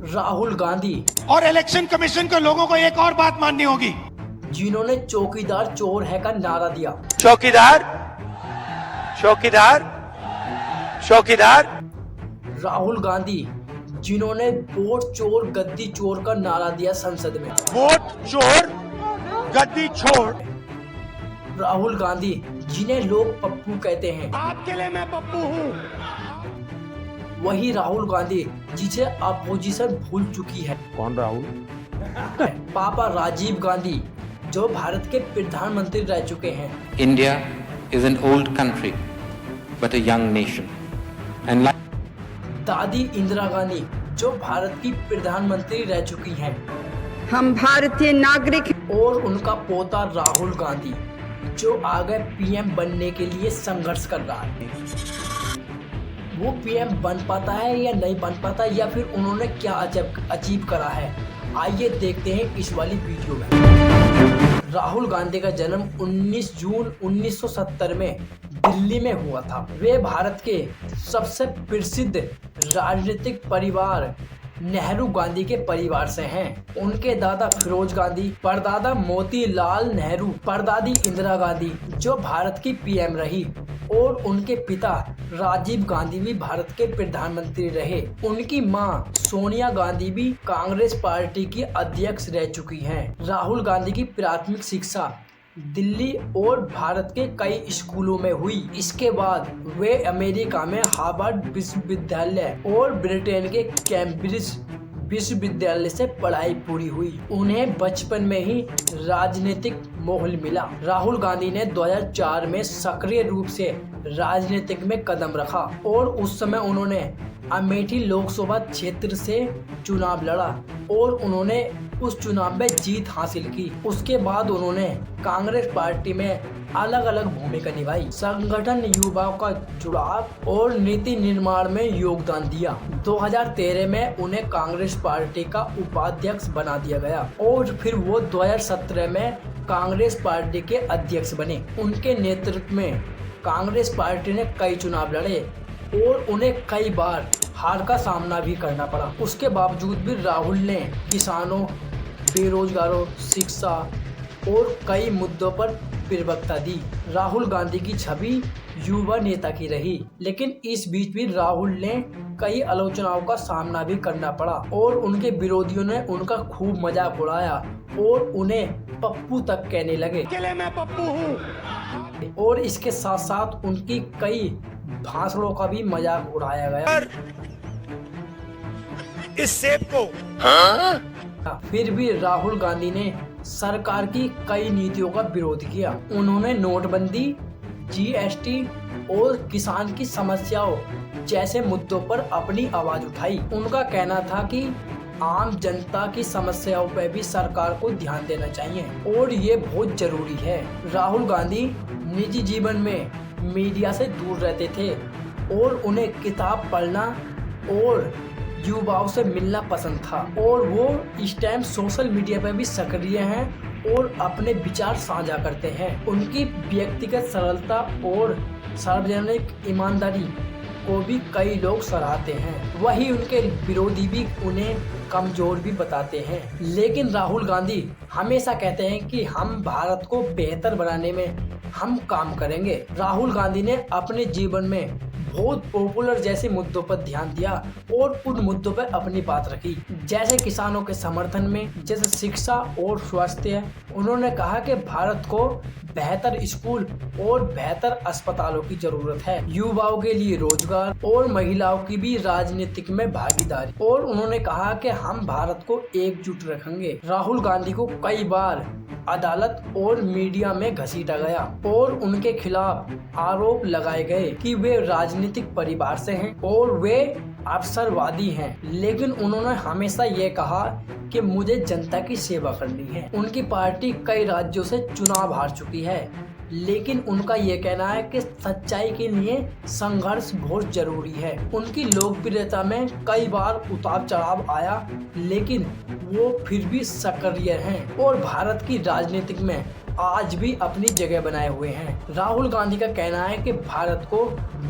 राहुल गांधी, और election commission को लोगों को एक और बात माननी होगी, जिन्होंने चौकीदार चोर है का नारा दिया। चौकीदार चौकीदार चौकीदार। राहुल गांधी, जिन्होंने वोट चोर गद्दी चोर का नारा दिया संसद में। वोट चोर गद्दी छोड़। राहुल गांधी, जिन्हें लोग पप्पू कहते हैं। आपके लिए मैं पप्पू हूँ। वही राहुल गांधी जिसे अपोजिशन भूल चुकी है। कौन राहुल? पापा राजीव गांधी, जो भारत के प्रधानमंत्री रह चुके हैं। India is an old country, but a young nation. And like दादी इंदिरा गांधी, जो भारत की प्रधानमंत्री रह चुकी हैं। हम भारतीय नागरिक। और उनका पोता राहुल गांधी, जो आगे पीएम बनने के लिए संघर्ष कर रहा है। वो पीएम बन पाता है या नहीं बन पाता, या फिर उन्होंने क्या अचीव करा है, आइए देखते हैं इस वाली वीडियो में। राहुल गांधी का जन्म 19 जून 1970 में दिल्ली में हुआ था। वे भारत के सबसे प्रसिद्ध राजनीतिक परिवार नेहरू गांधी के परिवार से हैं। उनके दादा फिरोज गांधी, परदादा मोतीलाल नेहरू, परदादी इंदिरा गांधी, जो भारत की पीएम रही, और उनके पिता राजीव गांधी भी भारत के प्रधानमंत्री रहे। उनकी मां सोनिया गांधी भी कांग्रेस पार्टी की अध्यक्ष रह चुकी हैं। राहुल गांधी की प्राथमिक शिक्षा दिल्ली और भारत के कई स्कूलों में हुई। इसके बाद वे अमेरिका में हार्वर्ड विश्वविद्यालय और ब्रिटेन के कैम्ब्रिज विश्वविद्यालय से पढ़ाई पूरी हुई। उन्हें बचपन में ही राजनीतिक मोह मिला। राहुल गांधी ने 2004 में सक्रिय रूप से राजनीतिक में कदम रखा और उस समय उन्होंने अमेठी लोकसभा क्षेत्र से चुनाव लड़ा और उन्होंने उस चुनाव में जीत हासिल की। उसके बाद उन्होंने कांग्रेस पार्टी में अलग अलग भूमिका निभाई, संगठन, युवाओं का जुड़ाव और नीति निर्माण में योगदान दिया। 2013 में उन्हें कांग्रेस पार्टी का उपाध्यक्ष बना दिया गया और फिर वो 2017 में कांग्रेस पार्टी के अध्यक्ष बने। उनके नेतृत्व में कांग्रेस पार्टी ने कई चुनाव लड़े और उन्हें कई बार हार का सामना भी करना पड़ा। उसके बावजूद भी राहुल ने किसानों, बेरोजगारों, शिक्षा और कई मुद्दों पर प्रवक्ता दी। राहुल गांधी की छवि युवा नेता की रही, लेकिन इस बीच भी राहुल ने कई आलोचनाओं का सामना भी करना पड़ा और उनके विरोधियों ने उनका खूब मजाक उड़ाया और उन्हें पप्पू तक कहने लगे। मैं पप्पू हूँ। और इसके साथ साथ उनकी कई भाषणों का भी मजाक उड़ाया गया। इस सेब को फिर भी राहुल गांधी ने सरकार की कई नीतियों का विरोध किया। उन्होंने नोटबंदी, जीएसटी और किसान की समस्याओं जैसे मुद्दों पर अपनी आवाज उठाई। उनका कहना था कि आम जनता की समस्याओं पर भी सरकार को ध्यान देना चाहिए और ये बहुत जरूरी है। राहुल गांधी निजी जीवन में मीडिया से दूर रहते थे और उन्हें किताब पढ़ना और युवाओं से मिलना पसंद था और वो इस टाइम सोशल मीडिया पर भी सक्रिय हैं और अपने विचार साझा करते हैं। उनकी व्यक्तिगत सरलता और सार्वजनिक ईमानदारी को भी कई लोग सराहते हैं। वही उनके विरोधी भी उन्हें कमजोर भी बताते हैं। लेकिन राहुल गांधी हमेशा कहते हैं कि हम भारत को बेहतर बनाने में हम काम करेंगे। राहुल गांधी ने अपने जीवन में बहुत पॉपुलर जैसे मुद्दों पर ध्यान दिया और उन मुद्दों पर अपनी बात रखी, जैसे किसानों के समर्थन में, जैसे शिक्षा और स्वास्थ्य। उन्होंने कहा कि भारत को बेहतर स्कूल और बेहतर अस्पतालों की जरूरत है, युवाओं के लिए रोजगार और महिलाओं की भी राजनीतिक में भागीदारी। और उन्होंने कहा कि हम भारत को एकजुट रखेंगे। राहुल गांधी को कई बार अदालत और मीडिया में घसीटा गया और उनके खिलाफ आरोप लगाए गए कि वे राजनीतिक परिवार से हैं और वे अवसरवादी हैं। लेकिन उन्होंने हमेशा ये कहा कि मुझे जनता की सेवा करनी है। उनकी पार्टी कई राज्यों से चुनाव हार चुकी है, लेकिन उनका ये कहना है कि सच्चाई के लिए संघर्ष बहुत जरूरी है। उनकी लोकप्रियता में कई बार उतार चढ़ाव आया, लेकिन वो फिर भी सक्रिय हैं और भारत की राजनीति में आज भी अपनी जगह बनाए हुए हैं। राहुल गांधी का कहना है कि भारत को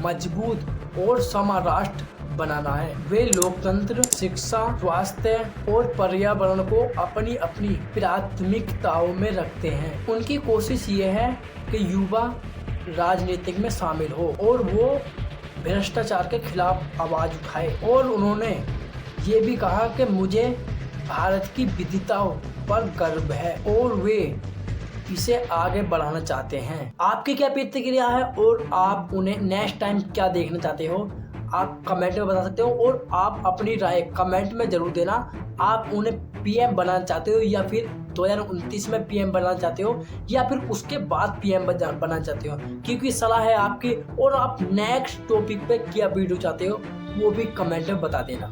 मजबूत और समा राष्ट्र बनाना है। वे लोकतंत्र, शिक्षा, स्वास्थ्य और पर्यावरण को अपनी अपनी प्राथमिकताओं में रखते हैं। उनकी कोशिश ये है कि युवा राजनीतिक में शामिल हो और वो भ्रष्टाचार के खिलाफ आवाज उठाए। और उन्होंने ये भी कहा कि मुझे भारत की विविधताओं पर गर्व है और वे इसे आगे बढ़ाना चाहते हैं। आपकी क्या प्रतिक्रिया है और आप उन्हें नेक्स्ट टाइम क्या देखना चाहते हो, आप कमेंट में बता सकते हो। और आप अपनी राय कमेंट में जरूर देना। आप उन्हें पीएम बनाना चाहते हो या फिर 2029 में पीएम बनाना चाहते हो या फिर उसके बाद पीएम बनाना चाहते हो, क्योंकि सलाह है आपकी। और आप नेक्स्ट टॉपिक पे क्या वीडियो चाहते हो वो भी कमेंट में बता देना।